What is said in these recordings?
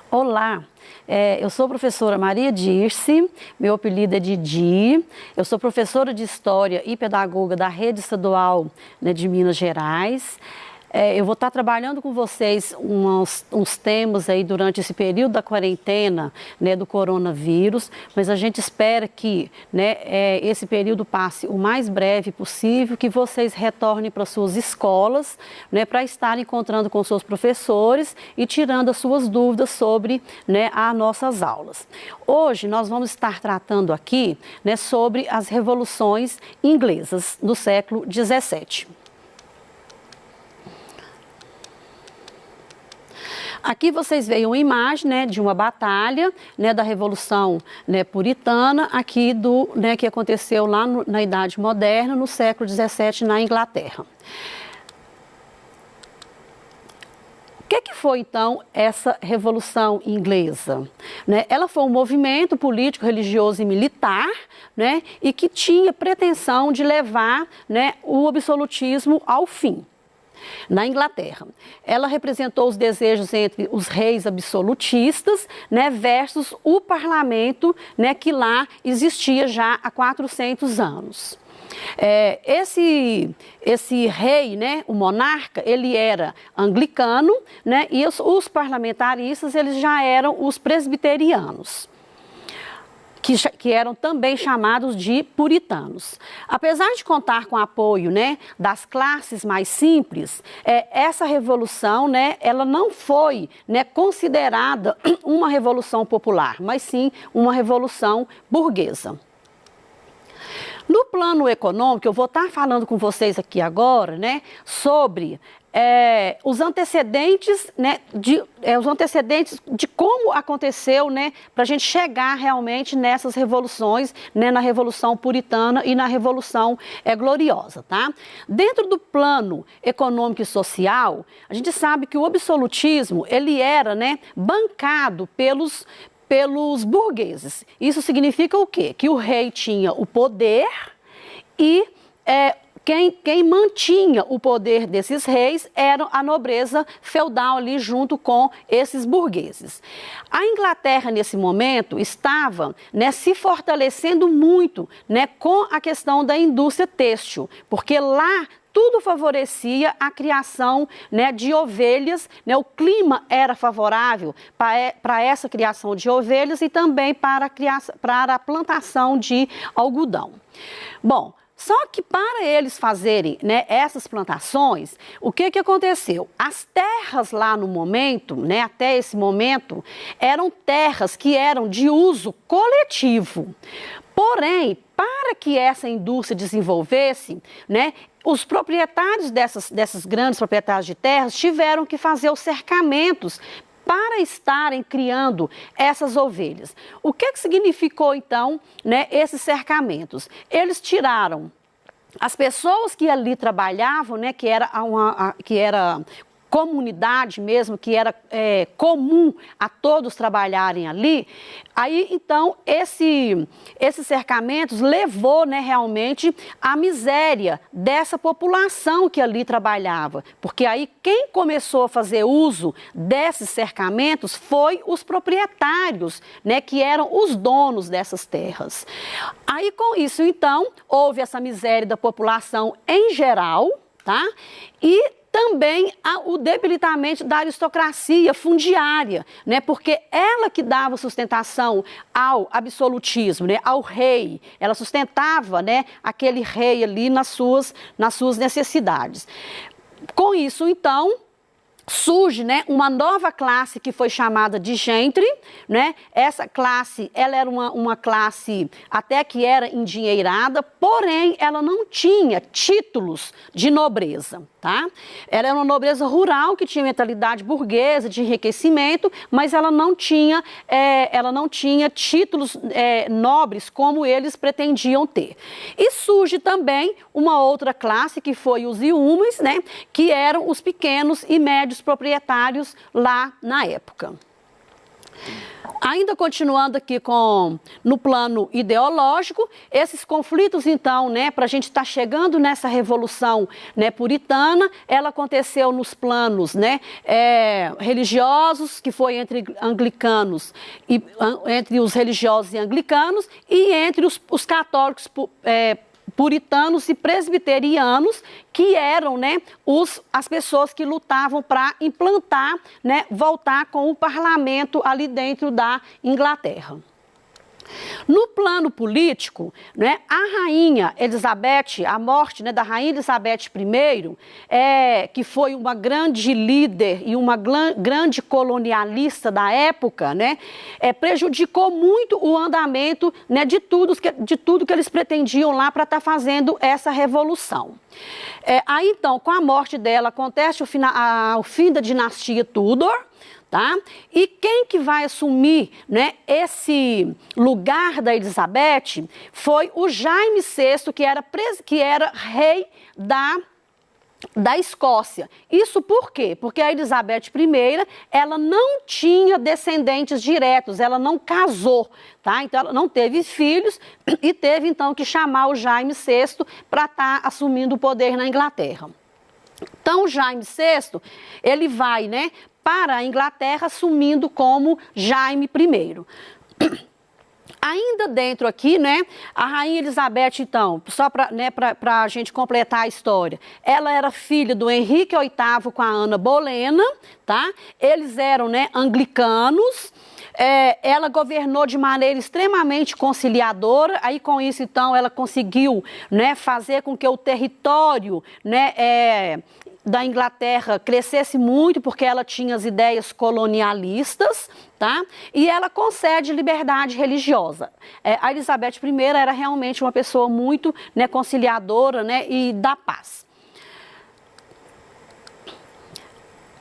Olá, eu sou a professora Maria Dirce, meu apelido é Didi, eu sou professora de História e Pedagoga da Rede Estadual, né, de Minas Gerais. Eu vou estar trabalhando com vocês uns temas aí durante esse período da quarentena, né, do coronavírus, mas a gente espera que, né, esse período passe o mais breve possível, que vocês retornem para suas escolas, né, para estar encontrando com seus professores e tirando as suas dúvidas sobre, né, as nossas aulas. Hoje nós vamos estar tratando aqui, né, sobre as revoluções inglesas do século XVII. Aqui vocês veem uma imagem, né, de uma batalha, né, da Revolução, né, Puritana, aqui né, que aconteceu lá na Idade Moderna, no século XVII, na Inglaterra. O que foi, então, essa Revolução Inglesa? Né, ela foi um movimento político, religioso e militar, né, e que tinha pretensão de levar, né, o absolutismo ao fim. Na Inglaterra, ela representou os desejos entre os reis absolutistas, né, versus o parlamento, né, que lá existia já há 400 anos. Esse rei, né, o monarca, ele era anglicano, né, e os parlamentaristas eles já eram os presbiterianos. Que eram também chamados de puritanos. Apesar de contar com o apoio, né, das classes mais simples, essa revolução, né, ela não foi, né, considerada uma revolução popular, mas sim uma revolução burguesa. No plano econômico, eu vou estar falando com vocês aqui agora, né, sobre os antecedentes, né, de como aconteceu, né, para a gente chegar realmente nessas revoluções, né, na Revolução Puritana e na Revolução Gloriosa, tá? Dentro do plano econômico e social, a gente sabe que o absolutismo, ele era, né, bancado pelos burgueses. Isso significa o quê? Que o rei tinha o poder e quem mantinha o poder desses reis era a nobreza feudal ali junto com esses burgueses. A Inglaterra, nesse momento, estava, né, se fortalecendo muito, né, com a questão da indústria têxtil, porque lá tudo favorecia a criação, né, de ovelhas, né, o clima era favorável para essa criação de ovelhas e também para a plantação de algodão. Bom, só que para eles fazerem, né, essas plantações, o que aconteceu? As terras lá no momento, né, até esse momento, eram terras que eram de uso coletivo. Porém, para que essa indústria desenvolvesse, né, os proprietários dessas grandes proprietários de terras tiveram que fazer os cercamentos para estarem criando essas ovelhas. O que significou, então, né, esses cercamentos? Eles tiraram as pessoas que ali trabalhavam, né, que era comunidade mesmo, que era comum a todos trabalharem ali. Aí, então, esses cercamentos levou, né, realmente à miséria dessa população que ali trabalhava. Porque aí quem começou a fazer uso desses cercamentos foi os proprietários, né, que eram os donos dessas terras. Aí, com isso, então, houve essa miséria da população em geral, tá? E também o debilitamento da aristocracia fundiária, né? Porque ela que dava sustentação ao absolutismo, né? Ao rei, ela sustentava, né, aquele rei ali nas suas necessidades. Com isso, então, surge, né, uma nova classe que foi chamada de gentry, né? Essa classe, ela era uma classe até que era endinheirada, porém ela não tinha títulos de nobreza, tá? Ela era uma nobreza rural que tinha mentalidade burguesa de enriquecimento, mas ela não tinha títulos nobres como eles pretendiam ter. E surge também uma outra classe que foi os iumes, né? Que eram os pequenos e médios proprietários lá na época. Ainda continuando aqui no plano ideológico, esses conflitos, então, né, para a gente estar chegando nessa revolução, né, puritana, ela aconteceu nos planos, né, religiosos, que foi entre anglicanos, entre os religiosos e anglicanos, e entre os católicos puritanos e presbiterianos, que eram, né, as pessoas que lutavam para implantar, né, voltar com o parlamento ali dentro da Inglaterra. No plano político, né, a rainha Elizabeth, a morte, né, da rainha Elizabeth I, que foi uma grande líder e uma grande colonialista da época, né, prejudicou muito o andamento, né, de tudo que eles pretendiam lá para estar fazendo essa revolução. Aí então, com a morte dela, acontece o fim da dinastia Tudor. Tá? E quem que vai assumir, né, esse lugar da Elizabeth foi o Jaime VI, que era rei da Escócia. Isso por quê? Porque a Elizabeth I, ela não tinha descendentes diretos, ela não casou, tá? Então ela não teve filhos e teve então que chamar o Jaime VI para estar assumindo o poder na Inglaterra. Então o Jaime VI, ele vai, né, para a Inglaterra assumindo como Jaime I. Ainda dentro aqui, né, a rainha Elizabeth, então, só para a gente completar a história, ela era filha do Henrique VIII com a Ana Bolena, tá? Eles eram, né, anglicanos. Ela governou de maneira extremamente conciliadora, aí com isso, então, ela conseguiu, né, fazer com que o território, né, da Inglaterra crescesse muito, porque ela tinha as ideias colonialistas, tá? E ela concede liberdade religiosa. A Elizabeth I era realmente uma pessoa muito, né, conciliadora, né, e da paz.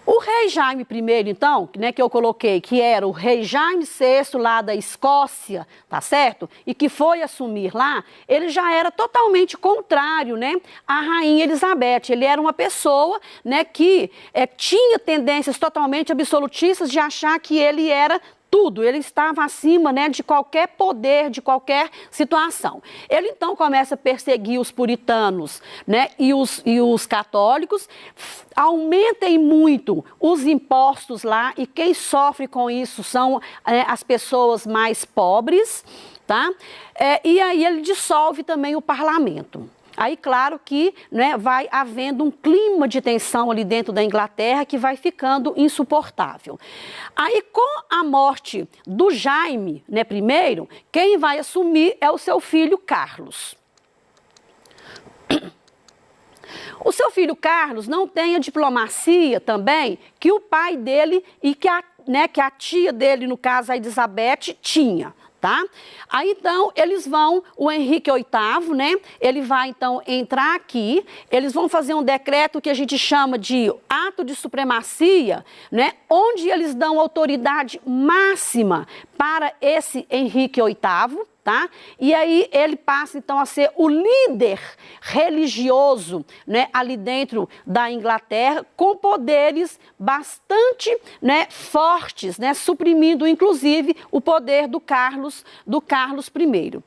O rei Jaime I, então, né, que eu coloquei, que era o rei Jaime VI lá da Escócia, tá certo? E que foi assumir lá, ele já era totalmente contrário, né, à rainha Elizabeth. Ele era uma pessoa, né, que tinha tendências totalmente absolutistas de achar que ele era tudo, ele estava acima, né, de qualquer poder, de qualquer situação. Ele então começa a perseguir os puritanos, né, e os católicos, aumentem muito os impostos lá, e quem sofre com isso são as pessoas mais pobres, tá? E aí ele dissolve também o parlamento. Aí, claro que, né, vai havendo um clima de tensão ali dentro da Inglaterra que vai ficando insuportável. Aí, com a morte do Jaime, né, I, quem vai assumir é o seu filho Carlos. O seu filho Carlos não tem a diplomacia também que o pai dele e que a tia dele, no caso a Elizabeth, tinha. Tá? Aí então eles vão, o Henrique VIII, né? Ele vai então entrar aqui, eles vão fazer um decreto que a gente chama de ato de supremacia, né? Onde eles dão autoridade máxima para esse Henrique VIII, tá? E aí ele passa então a ser o líder religioso, né, ali dentro da Inglaterra, com poderes bastante, né, fortes, né, suprimindo inclusive o poder do Carlos I.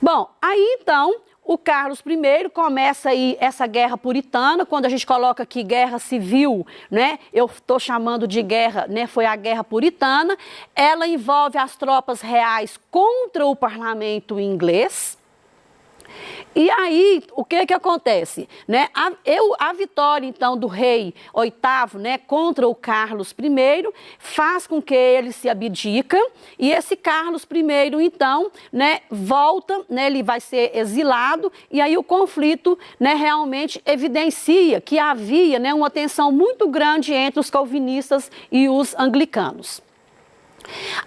Bom, aí então o Carlos I começa aí essa guerra puritana. Quando a gente coloca aqui guerra civil, né, eu estou chamando de guerra, né, foi a guerra puritana. Ela envolve as tropas reais contra o parlamento inglês. E aí, o que acontece? Né? A vitória, então, do rei VIII, né, contra o Carlos I, faz com que ele se abdica, e esse Carlos I, então, né, volta, né, ele vai ser exilado, e aí o conflito, né, realmente evidencia que havia, né, uma tensão muito grande entre os calvinistas e os anglicanos.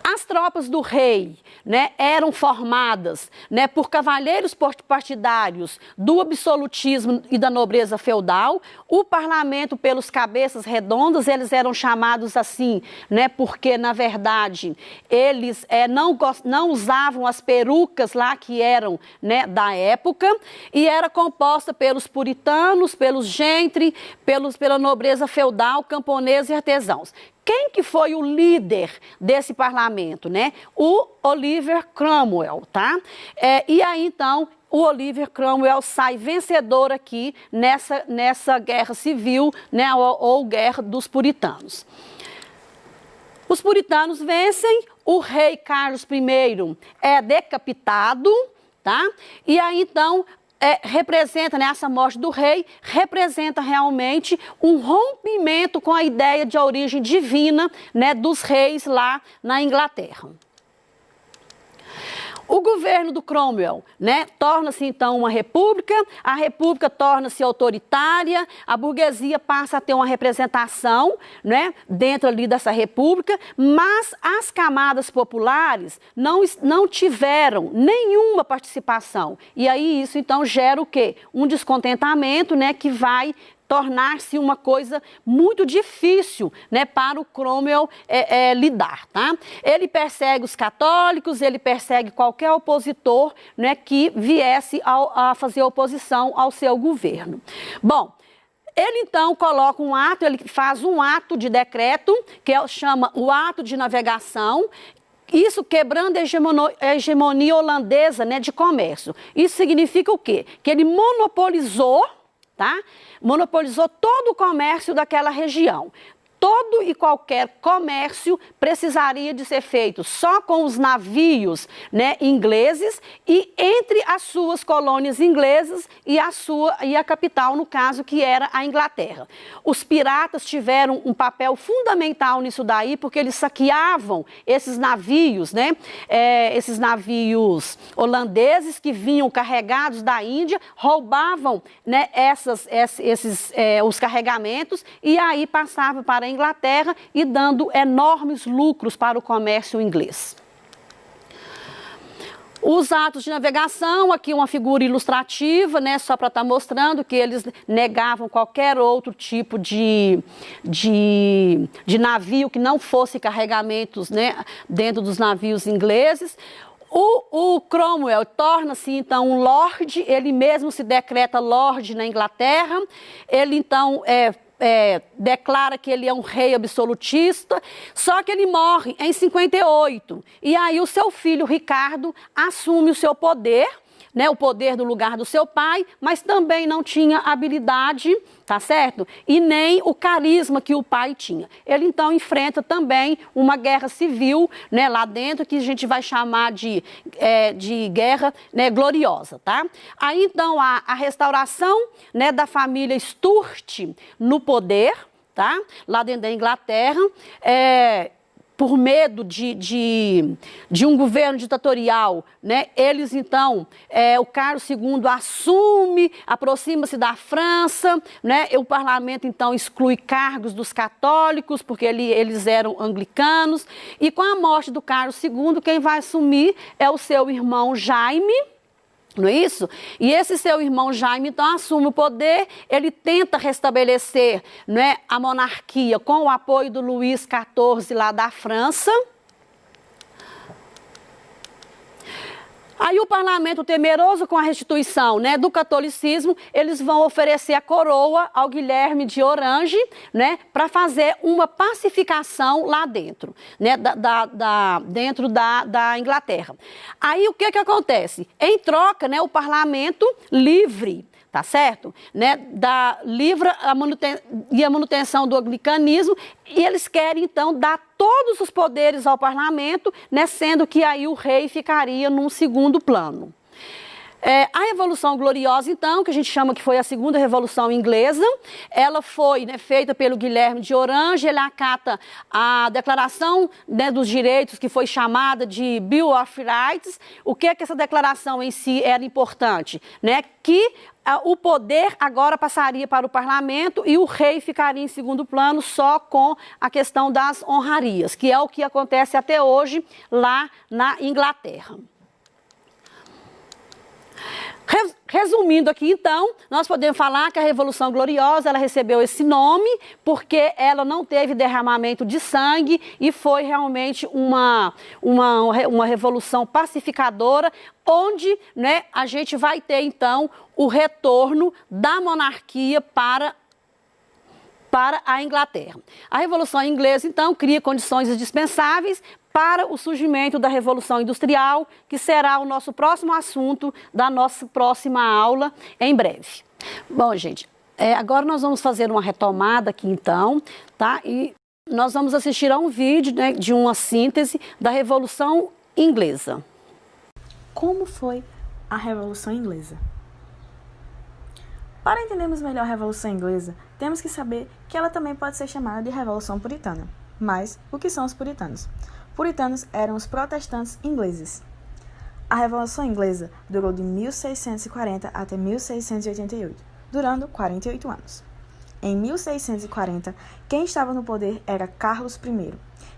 As tropas do rei, né, eram formadas, né, por cavalheiros partidários do absolutismo e da nobreza feudal. O parlamento, pelos cabeças redondas, eles eram chamados assim, né, porque, na verdade, eles não usavam as perucas lá que eram, né, da época, e era composta pelos puritanos, pelos gentry, pela nobreza feudal, camponeses e artesãos. quem que foi o líder desse parlamento, né? O Oliver Cromwell, tá? E aí, então, o Oliver Cromwell sai vencedor aqui nessa guerra civil, né? Ou guerra dos puritanos. Os puritanos vencem, o rei Carlos I é decapitado, tá? E aí, então, representa, né, essa morte do rei, representa realmente um rompimento com a ideia de origem divina, né, dos reis lá na Inglaterra. O governo do Cromwell, né, torna-se então uma república, a república torna-se autoritária, a burguesia passa a ter uma representação, né, dentro ali dessa república, mas as camadas populares não tiveram nenhuma participação. E aí isso então gera o quê? Um descontentamento, né, que vai tornar-se uma coisa muito difícil, né, para o Cromwell lidar, tá? Ele persegue os católicos, ele persegue qualquer opositor, né, que viesse a fazer oposição ao seu governo. Bom, ele então coloca um ato, ele faz um ato de decreto, que chama o ato de navegação, isso quebrando a hegemonia holandesa, né, de comércio. Isso significa o quê? Que ele monopolizou, tá? Monopolizou todo o comércio daquela região. Todo e qualquer comércio precisaria de ser feito só com os navios, né, ingleses e entre as suas colônias inglesas e a capital, no caso, que era a Inglaterra. Os piratas tiveram um papel fundamental nisso daí, porque eles saqueavam esses navios, né, esses navios holandeses que vinham carregados da Índia, roubavam, né, os carregamentos e aí passavam para a Inglaterra e dando enormes lucros para o comércio inglês. Os atos de navegação, aqui uma figura ilustrativa, né, só para estar mostrando que eles negavam qualquer outro tipo de navio que não fosse carregamentos, né, dentro dos navios ingleses. O Cromwell torna-se, então, um lorde, ele mesmo se decreta lorde na Inglaterra, ele, então, declara que ele é um rei absolutista, só que ele morre em 58. E aí o seu filho Ricardo assume o seu poder, né, o poder do lugar do seu pai, mas também não tinha habilidade, tá certo? E nem o carisma que o pai tinha. Ele então enfrenta também uma guerra civil, né, lá dentro, que a gente vai chamar de guerra, né, gloriosa, tá? Aí então a restauração, né, da família Stuart no poder, tá? Lá dentro da Inglaterra, por medo de um governo ditatorial, né? Eles então, o Carlos II assume, aproxima-se da França, né? O parlamento então exclui cargos dos católicos, porque eles eram anglicanos, e com a morte do Carlos II, quem vai assumir é o seu irmão Jaime, não é isso? E esse seu irmão Jaime, então, assume o poder, ele tenta restabelecer, né, a monarquia com o apoio do Luís XIV lá da França. Aí o parlamento, temeroso com a restituição, né, do catolicismo, eles vão oferecer a coroa ao Guilherme de Orange, né, para fazer uma pacificação lá dentro, né, dentro da Inglaterra. Aí o que acontece? Em troca, né, o parlamento livre, tá certo? Né, livra a manutenção do anglicanismo, e eles querem então dar todos os poderes ao parlamento, né, sendo que aí o rei ficaria num segundo plano. A Revolução Gloriosa, então, que a gente chama que foi a segunda Revolução Inglesa, ela foi, né, feita pelo Guilherme de Orange, ele acata a Declaração, né, dos Direitos, que foi chamada de Bill of Rights. O que essa declaração em si era importante? Né, que o poder agora passaria para o parlamento e o rei ficaria em segundo plano só com a questão das honrarias, que é o que acontece até hoje lá na Inglaterra. Resumindo aqui, então, nós podemos falar que a Revolução Gloriosa, ela recebeu esse nome porque ela não teve derramamento de sangue e foi realmente uma revolução pacificadora, onde, né, a gente vai ter, então, o retorno da monarquia para para a Inglaterra. A Revolução Inglesa, então, cria condições indispensáveis para o surgimento da Revolução Industrial, que será o nosso próximo assunto da nossa próxima aula em breve. Bom, gente, agora nós vamos fazer uma retomada aqui, então, tá? E nós vamos assistir a um vídeo, né, de uma síntese da Revolução Inglesa. Como foi a Revolução Inglesa? Para entendermos melhor a Revolução Inglesa, temos que saber que ela também pode ser chamada de Revolução Puritana. Mas, o que são os puritanos? Puritanos eram os protestantes ingleses. A Revolução Inglesa durou de 1640 até 1688, durando 48 anos. Em 1640, quem estava no poder era Carlos I,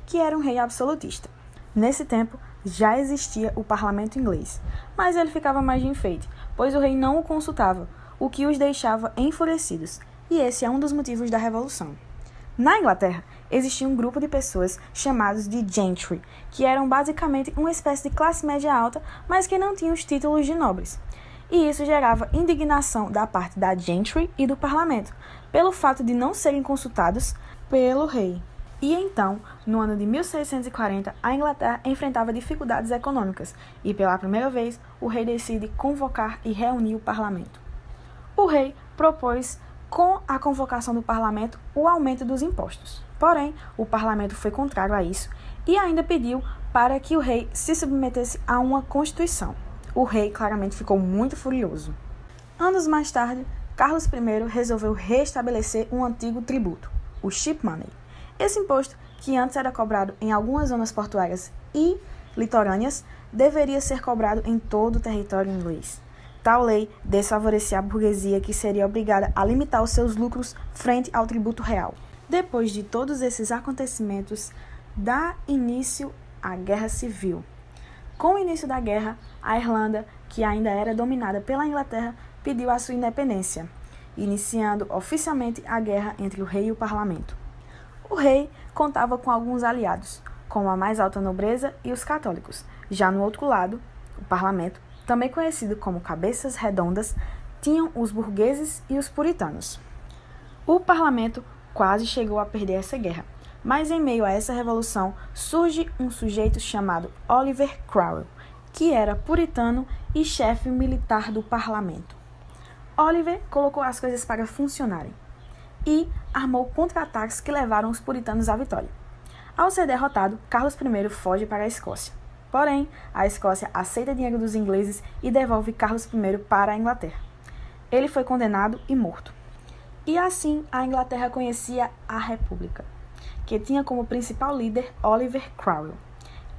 que era um rei absolutista. Nesse tempo, já existia o parlamento inglês, mas ele ficava mais de enfeite, pois o rei não o consultava, o que os deixava enfurecidos, e esse é um dos motivos da Revolução. Na Inglaterra, existia um grupo de pessoas chamados de gentry, que eram basicamente uma espécie de classe média alta, mas que não tinham os títulos de nobres. E isso gerava indignação da parte da gentry e do parlamento, pelo fato de não serem consultados pelo rei. E então, no ano de 1640, a Inglaterra enfrentava dificuldades econômicas, e pela primeira vez, o rei decide convocar e reunir o parlamento. O rei propôs, com a convocação do parlamento, o aumento dos impostos. Porém, o parlamento foi contrário a isso e ainda pediu para que o rei se submetesse a uma constituição. O rei claramente ficou muito furioso. Anos mais tarde, Carlos I resolveu restabelecer um antigo tributo, o ship money. Esse imposto, que antes era cobrado em algumas zonas portuárias e litorâneas, deveria ser cobrado em todo o território inglês. Tal lei desfavorecia a burguesia, que seria obrigada a limitar os seus lucros frente ao tributo real. Depois de todos esses acontecimentos, dá início à Guerra Civil. Com o início da guerra, a Irlanda, que ainda era dominada pela Inglaterra, pediu a sua independência, iniciando oficialmente a guerra entre o rei e o parlamento. O rei contava com alguns aliados, como a mais alta nobreza e os católicos. Já no outro lado, o parlamento, também conhecido como cabeças redondas, tinham os burgueses e os puritanos. O parlamento quase chegou a perder essa guerra, mas em meio a essa revolução surge um sujeito chamado Oliver Cromwell, que era puritano e chefe militar do parlamento. Oliver colocou as coisas para funcionarem e armou contra-ataques que levaram os puritanos à vitória. Ao ser derrotado, Carlos I foge para a Escócia. Porém, a Escócia aceita dinheiro dos ingleses e devolve Carlos I para a Inglaterra. Ele foi condenado e morto. E assim, a Inglaterra conhecia a República, que tinha como principal líder Oliver Cromwell.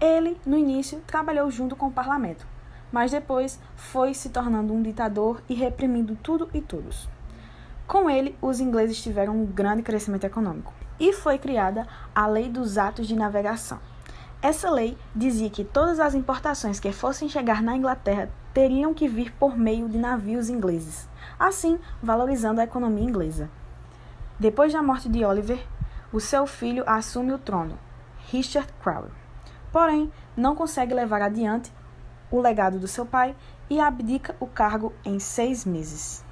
Ele, no início, trabalhou junto com o parlamento, mas depois foi se tornando um ditador e reprimindo tudo e todos. Com ele, os ingleses tiveram um grande crescimento econômico e foi criada a Lei dos Atos de Navegação. Essa lei dizia que todas as importações que fossem chegar na Inglaterra teriam que vir por meio de navios ingleses, assim valorizando a economia inglesa. Depois da morte de Oliver, o seu filho assume o trono, Richard Cromwell. Porém, não consegue levar adiante o legado do seu pai e abdica o cargo em 6 meses.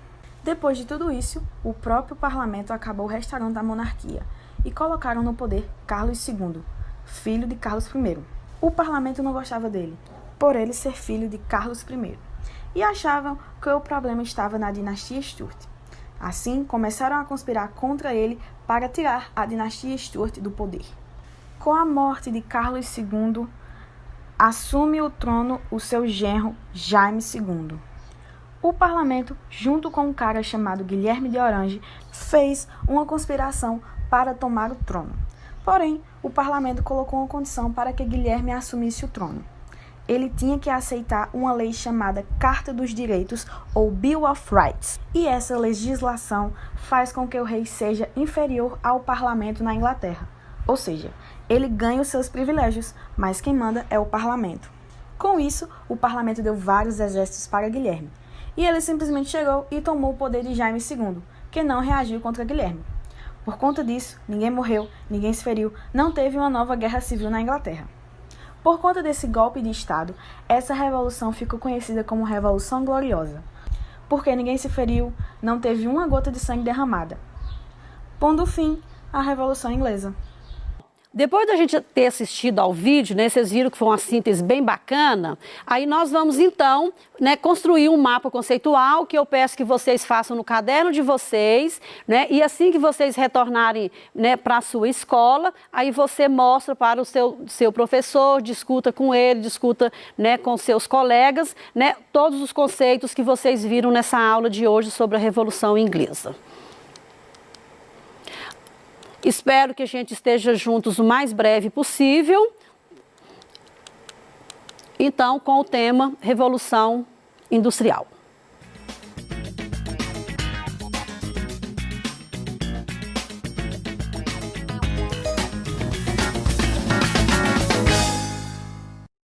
Depois de tudo isso, o próprio parlamento acabou restaurando a monarquia e colocaram no poder Carlos II, filho de Carlos I. O parlamento não gostava dele, por ele ser filho de Carlos I, e achavam que o problema estava na dinastia Stuart. Assim, começaram a conspirar contra ele para tirar a dinastia Stuart do poder. Com a morte de Carlos II, assume o trono o seu genro Jaime II. O parlamento, junto com um cara chamado Guilherme de Orange, fez uma conspiração para tomar o trono. Porém, o parlamento colocou uma condição para que Guilherme assumisse o trono. Ele tinha que aceitar uma lei chamada Carta dos Direitos, ou Bill of Rights. E essa legislação faz com que o rei seja inferior ao parlamento na Inglaterra. Ou seja, ele ganha os seus privilégios, mas quem manda é o parlamento. Com isso, o parlamento deu vários exércitos para Guilherme. E ele simplesmente chegou e tomou o poder de Jaime II, que não reagiu contra Guilherme. Por conta disso, ninguém morreu, ninguém se feriu, não teve uma nova guerra civil na Inglaterra. Por conta desse golpe de Estado, essa revolução ficou conhecida como Revolução Gloriosa, porque ninguém se feriu, não teve uma gota de sangue derramada. pondo fim à Revolução Inglesa. Depois da gente ter assistido ao vídeo, né, vocês viram que foi uma síntese bem bacana, aí nós vamos então, né, construir um mapa conceitual que eu peço que vocês façam no caderno de vocês, né, e assim que vocês retornarem, né, para a sua escola, aí você mostra para o seu professor, discuta com ele, discuta, né, com seus colegas, né, todos os conceitos que vocês viram nessa aula de hoje sobre a Revolução Inglesa. Espero que a gente esteja juntos o mais breve possível. Então, com o tema Revolução Industrial.